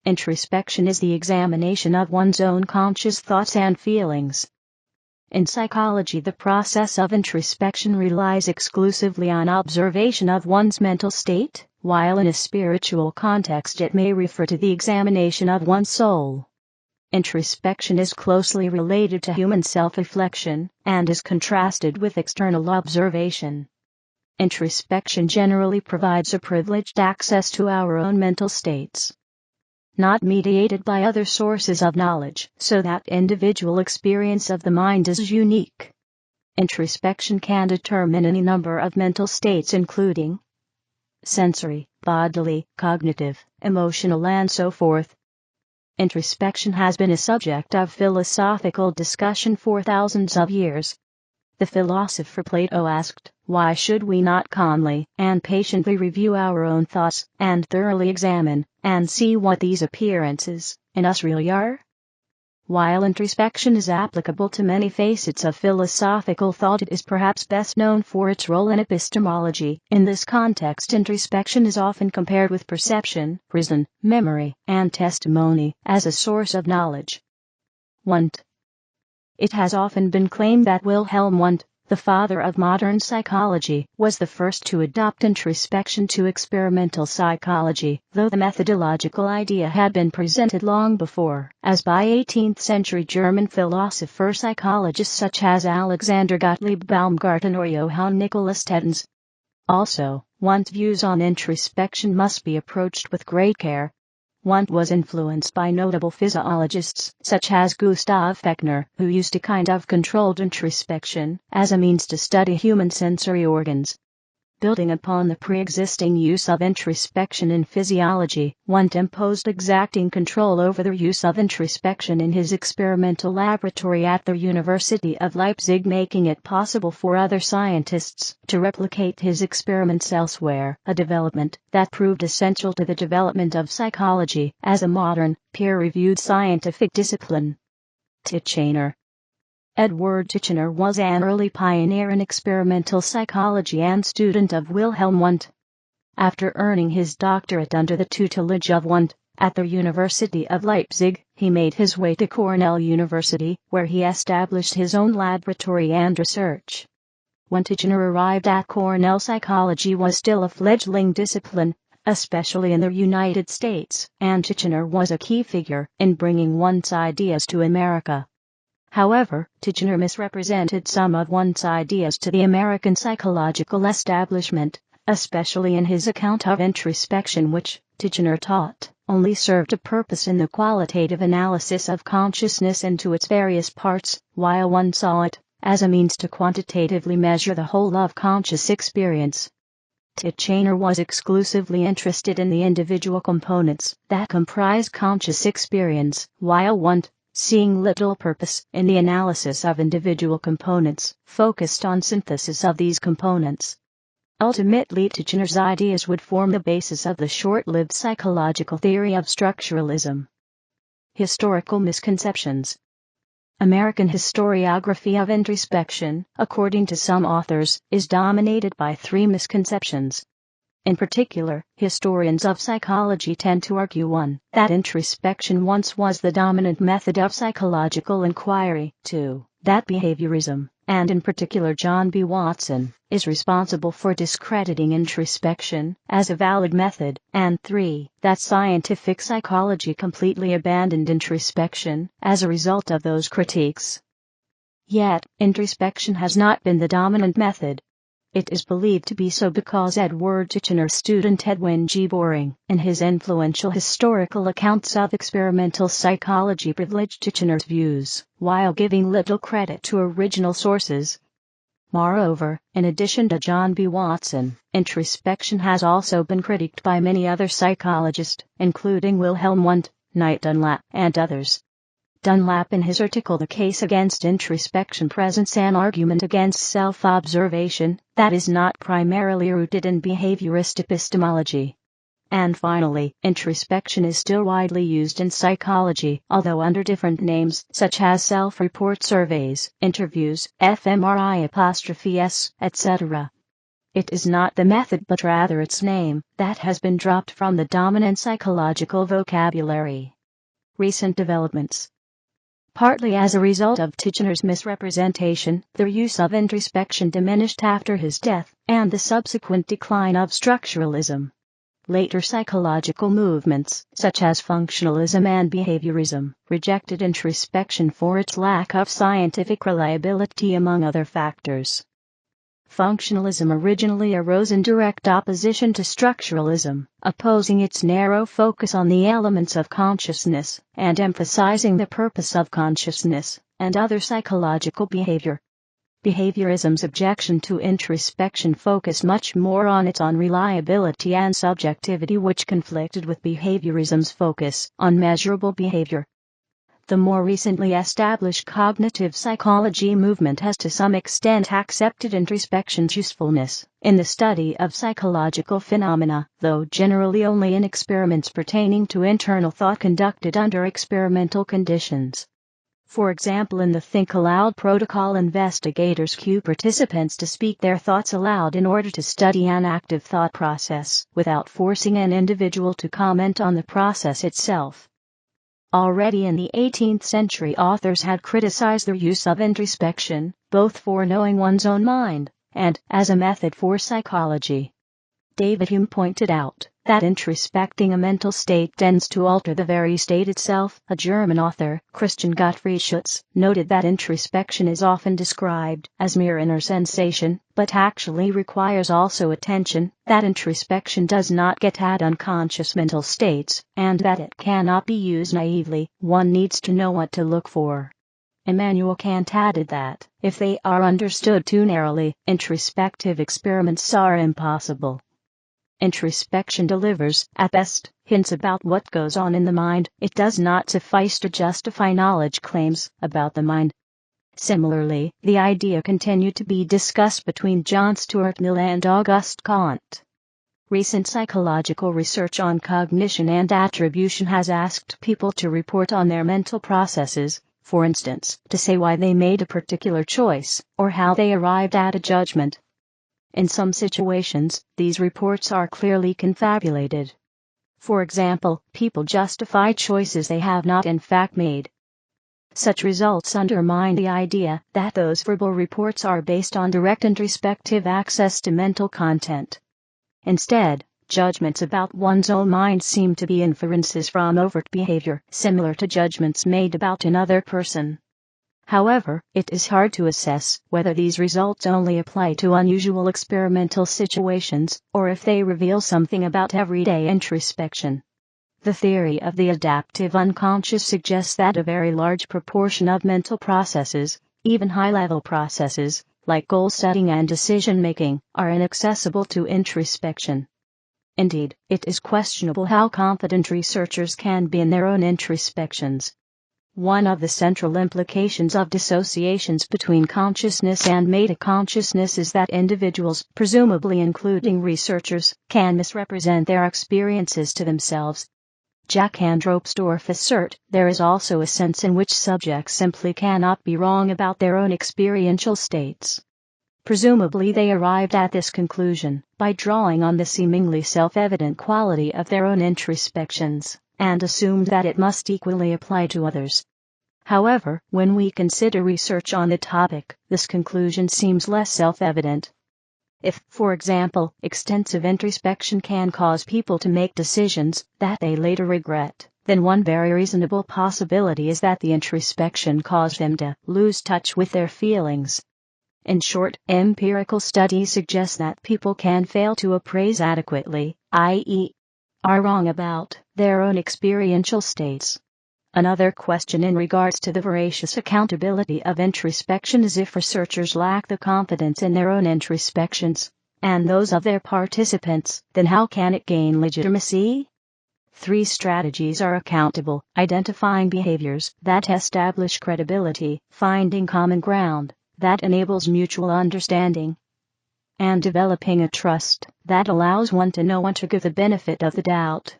Introspection is the examination of one's own conscious thoughts and feelings. In psychology, the process of introspection relies exclusively on observation of one's mental state, while in a spiritual context it may refer to the examination of one's soul. Introspection is closely related to human self-reflection, and is contrasted with external observation. Introspection generally provides a privileged access to our own mental states, not mediated by other sources of knowledge, so that individual experience of the mind is unique. Introspection can determine any number of mental states including sensory, bodily, cognitive, emotional and so forth. Introspection has been a subject of philosophical discussion for thousands of years. The philosopher Plato asked, "Why should we not calmly and patiently review our own thoughts, and thoroughly examine, and see what these appearances in us really are?" While introspection is applicable to many facets of philosophical thought, it is perhaps best known for its role in epistemology. In this context, introspection is often compared with perception, reason, memory, and testimony as a source of knowledge. Wundt. It has often been claimed that Wilhelm Wundt, the father of modern psychology, was the first to adopt introspection to experimental psychology, though the methodological idea had been presented long before, as by 18th-century German philosopher-psychologists such as Alexander Gottlieb Baumgarten or Johann Nicholas Tettens. Also, Wundt's views on introspection must be approached with great care. Wundt was influenced by notable physiologists such as Gustav Fechner, who used a kind of controlled introspection as a means to study human sensory organs. Building upon the pre-existing use of introspection in physiology, Wundt imposed exacting control over the use of introspection in his experimental laboratory at the University of Leipzig, making it possible for other scientists to replicate his experiments elsewhere, a development that proved essential to the development of psychology as a modern, peer-reviewed scientific discipline. Titchener. Edward Titchener was an early pioneer in experimental psychology and student of Wilhelm Wundt. After earning his doctorate under the tutelage of Wundt at the University of Leipzig, he made his way to Cornell University, where he established his own laboratory and research. When Titchener arrived at Cornell, psychology was still a fledgling discipline, especially in the United States, and Titchener was a key figure in bringing Wundt's ideas to America. However, Titchener misrepresented some of Wundt's ideas to the American psychological establishment, especially in his account of introspection, which, Titchener taught, only served a purpose in the qualitative analysis of consciousness into its various parts, while Wundt saw it as a means to quantitatively measure the whole of conscious experience. Titchener was exclusively interested in the individual components that comprise conscious experience, while Wundt, seeing little purpose in the analysis of individual components, focused on synthesis of these components. Ultimately, Titchener's ideas would form the basis of the short-lived psychological theory of structuralism. Historical misconceptions. American historiography of introspection, according to some authors, is dominated by three misconceptions. In particular, historians of psychology tend to argue 1. That introspection once was the dominant method of psychological inquiry, 2. That behaviorism, and in particular John B. Watson, is responsible for discrediting introspection as a valid method, and 3. That scientific psychology completely abandoned introspection as a result of those critiques. Yet, introspection has not been the dominant method. It is believed to be so because Edward Titchener's student Edwin G. Boring, in his influential historical accounts of experimental psychology, privileged Titchener's views, while giving little credit to original sources. Moreover, in addition to John B. Watson, introspection has also been critiqued by many other psychologists, including Wilhelm Wundt, Knight Dunlap, and others. Dunlap, in his article The Case Against Introspection, presents an argument against self-observation that is not primarily rooted in behaviorist epistemology. And finally, introspection is still widely used in psychology, although under different names, such as self-report surveys, interviews, fMRI', etc. It is not the method but rather its name that has been dropped from the dominant psychological vocabulary. Recent developments. Partly as a result of Titchener's misrepresentation, the use of introspection diminished after his death, and the subsequent decline of structuralism. Later psychological movements, such as functionalism and behaviorism, rejected introspection for its lack of scientific reliability among other factors. Functionalism originally arose in direct opposition to structuralism, opposing its narrow focus on the elements of consciousness, and emphasizing the purpose of consciousness, and other psychological behavior. Behaviorism's objection to introspection focused much more on its unreliability and subjectivity, which conflicted with behaviorism's focus on measurable behavior. The more recently established cognitive psychology movement has to some extent accepted introspection's usefulness in the study of psychological phenomena, though generally only in experiments pertaining to internal thought conducted under experimental conditions. For example, in the Think Aloud protocol, investigators cue participants to speak their thoughts aloud in order to study an active thought process, without forcing an individual to comment on the process itself. Already in the 18th century, authors had criticized the use of introspection, both for knowing one's own mind, and as a method for psychology. David Hume pointed out that introspecting a mental state tends to alter the very state itself. A German author, Christian Gottfried Schutz, noted that introspection is often described as mere inner sensation, but actually requires also attention, that introspection does not get at unconscious mental states, and that it cannot be used naively. One needs to know what to look for. Immanuel Kant added that, if they are understood too narrowly, introspective experiments are impossible. Introspection delivers, at best, hints about what goes on in the mind. It does not suffice to justify knowledge claims about the mind. Similarly, the idea continued to be discussed between John Stuart Mill and Auguste Comte. Recent psychological research on cognition and attribution has asked people to report on their mental processes, for instance, to say why they made a particular choice, or how they arrived at a judgment. In some situations, these reports are clearly confabulated. For example, people justify choices they have not in fact made. Such results undermine the idea that those verbal reports are based on direct introspective access to mental content. Instead, judgments about one's own mind seem to be inferences from overt behavior, similar to judgments made about another person. However, it is hard to assess whether these results only apply to unusual experimental situations, or if they reveal something about everyday introspection. The theory of the adaptive unconscious suggests that a very large proportion of mental processes, even high-level processes, like goal setting and decision-making, are inaccessible to introspection. Indeed, it is questionable how confident researchers can be in their own introspections. One of the central implications of dissociations between consciousness and metaconsciousness is that individuals, presumably including researchers, can misrepresent their experiences to themselves. Jack Andropsdorff assert, there is also a sense in which subjects simply cannot be wrong about their own experiential states. Presumably they arrived at this conclusion by drawing on the seemingly self-evident quality of their own introspections, and assumed that it must equally apply to others. However, when we consider research on the topic, this conclusion seems less self-evident. If, for example, extensive introspection can cause people to make decisions that they later regret, then one very reasonable possibility is that the introspection caused them to lose touch with their feelings. In short, empirical studies suggest that people can fail to appraise adequately, i.e., are wrong about their own experiential states. Another question in regards to the veracious accountability of introspection is if researchers lack the confidence in their own introspections, and those of their participants, then how can it gain legitimacy? 3 strategies are accountable: identifying behaviors that establish credibility, finding common ground that enables mutual understanding, and developing a trust that allows one to know when to give the benefit of the doubt.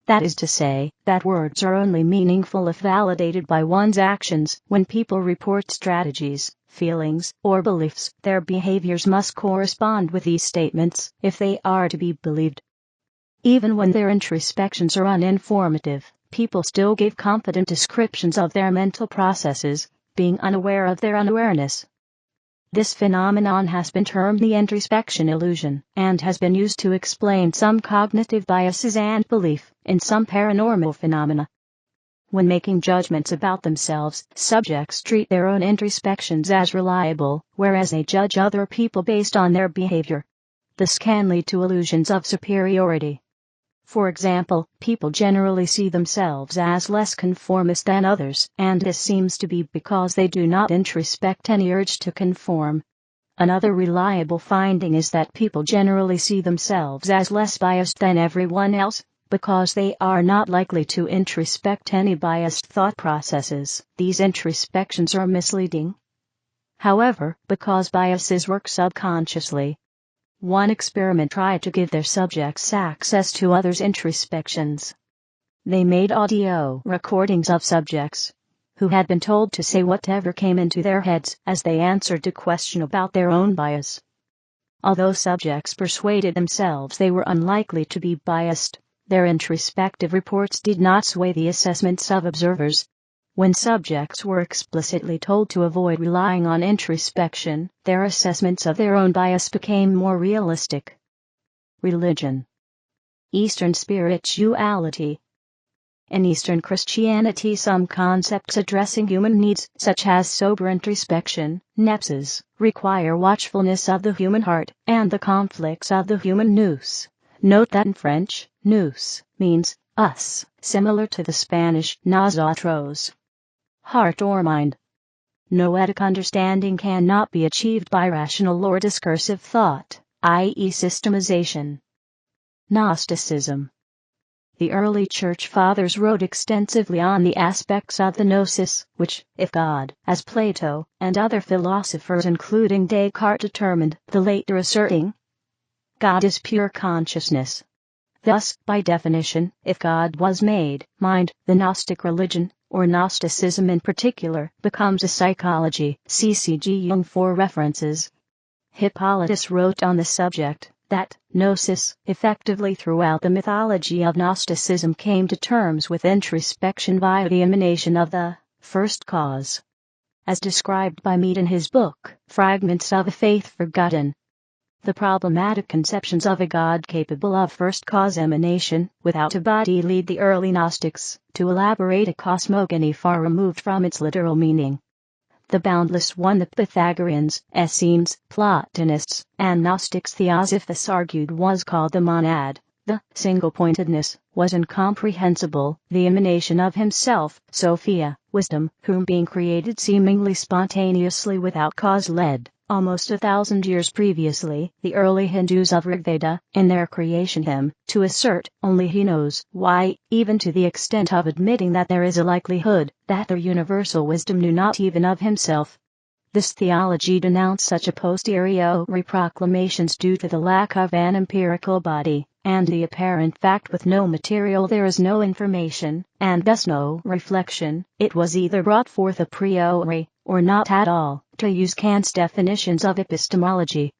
That is to say, that words are only meaningful if validated by one's actions. When people report strategies feelings, or beliefs. Their behaviors must correspond with these statements if they are to be believed. Even when their introspections are uninformative, people still give confident descriptions of their mental processes, being unaware of their unawareness. This phenomenon has been termed the introspection illusion, and has been used to explain some cognitive biases and belief in some paranormal phenomena. When making judgments about themselves, subjects treat their own introspections as reliable, whereas they judge other people based on their behavior. This can lead to illusions of superiority. For example, people generally see themselves as less conformist than others, and this seems to be because they do not introspect any urge to conform. Another reliable finding is that people generally see themselves as less biased than everyone else, because they are not likely to introspect any biased thought processes. These introspections are misleading. However, because biases work subconsciously, one experiment tried to give their subjects access to others' introspections. They made audio recordings of subjects who had been told to say whatever came into their heads as they answered a question about their own bias. Although subjects persuaded themselves they were unlikely to be biased, their introspective reports did not sway the assessments of observers. When subjects were explicitly told to avoid relying on introspection, their assessments of their own bias became more realistic. Religion. Eastern spirituality. In Eastern Christianity, some concepts addressing human needs, such as sober introspection, nepsis, require watchfulness of the human heart and the conflicts of the human nous. Note that in French, nous means us, similar to the Spanish nosotros, heart or mind. Noetic understanding cannot be achieved by rational or discursive thought, i.e. systemization. Gnosticism. The early church fathers wrote extensively on the aspects of the gnosis, which, if God, as Plato and other philosophers including Descartes determined, the later asserting, God is pure consciousness. Thus, by definition, if God was made mind, the Gnostic religion, or Gnosticism in particular, becomes a psychology. See C.G. Jung for references. Hippolytus wrote on the subject that gnosis, effectively throughout the mythology of Gnosticism, came to terms with introspection via the emanation of the first cause, as described by Mead in his book, Fragments of a Faith Forgotten. The problematic conceptions of a God capable of first cause emanation, without a body, lead the early Gnostics to elaborate a cosmogony far removed from its literal meaning. The boundless one the Pythagoreans, Essenes, Platonists, and Gnostics Theosophists argued was called the monad. The single-pointedness was incomprehensible, the emanation of himself, Sophia, wisdom, whom being created seemingly spontaneously without cause led, almost 1,000 years previously, the early Hindus of Rigveda, in their creation hymn, to assert only he knows why, even to the extent of admitting that there is a likelihood that their universal wisdom knew not even of himself. This theology denounced such a posteriori proclamations due to the lack of an empirical body, and the apparent fact with no material there is no information, and thus no reflection. It was either brought forth a priori, or not at all, to use Kant's definitions of epistemology.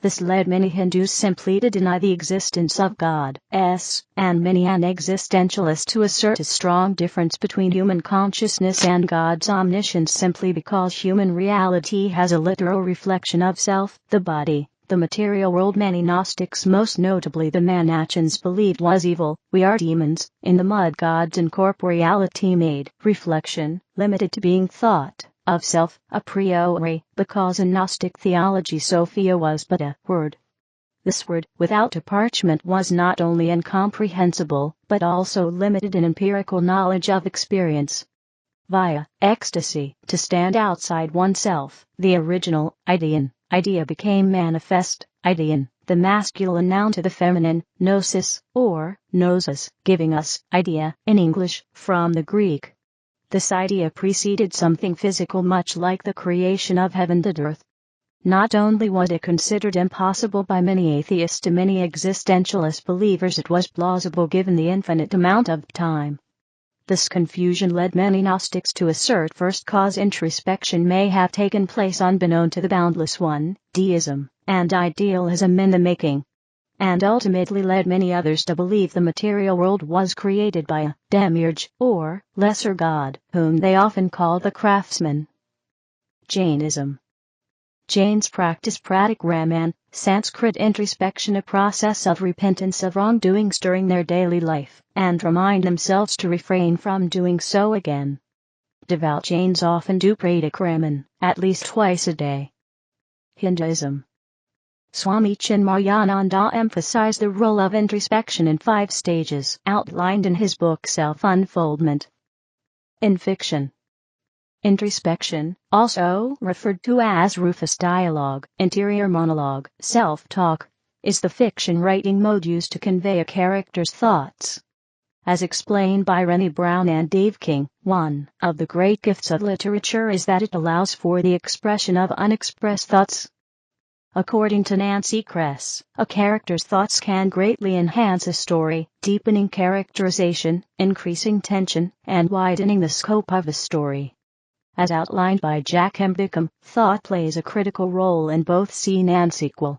This led many Hindus simply to deny the existence of God, and many an existentialist to assert a strong difference between human consciousness and God's omniscience simply because human reality has a literal reflection of self, the body. The material world many Gnostics, most notably the Manichaeans, believed was evil. We are demons, in the mud. God's incorporeality made reflection limited to being thought of self a priori, because in Gnostic theology Sophia was but a word. This word, without a parchment, was not only incomprehensible, but also limited in empirical knowledge of experience. Via ecstasy, to stand outside oneself, the original idea became manifest, ideon, the masculine noun to the feminine, gnosis, or gnosis, giving us idea, in English, from the Greek. This idea preceded something physical, much like the creation of heaven and earth. Not only was it considered impossible by many atheists and many existentialist believers, it was plausible given the infinite amount of time. This confusion led many Gnostics to assert first cause introspection may have taken place unbeknown to the boundless one, deism, and idealism in the making, and ultimately led many others to believe the material world was created by a demiurge, or lesser god, whom they often call the craftsman. Jainism. Jains practice pratikraman, Sanskrit introspection, a process of repentance of wrongdoings during their daily life, and remind themselves to refrain from doing so again. Devout Jains often do pratikraman, at least twice a day. Hinduism. Swami Chinmayananda emphasized the role of introspection in 5 stages outlined in his book Self-Unfoldment. In fiction, introspection, also referred to as Rufus dialogue, interior monologue, self-talk, is the fiction writing mode used to convey a character's thoughts. As explained by Rennie Brown and Dave King, one of the great gifts of literature is that it allows for the expression of unexpressed thoughts. According to Nancy Kress, a character's thoughts can greatly enhance a story, deepening characterization, increasing tension, and widening the scope of a story. As outlined by Jack M. Bickham, thought plays a critical role in both scene and sequel.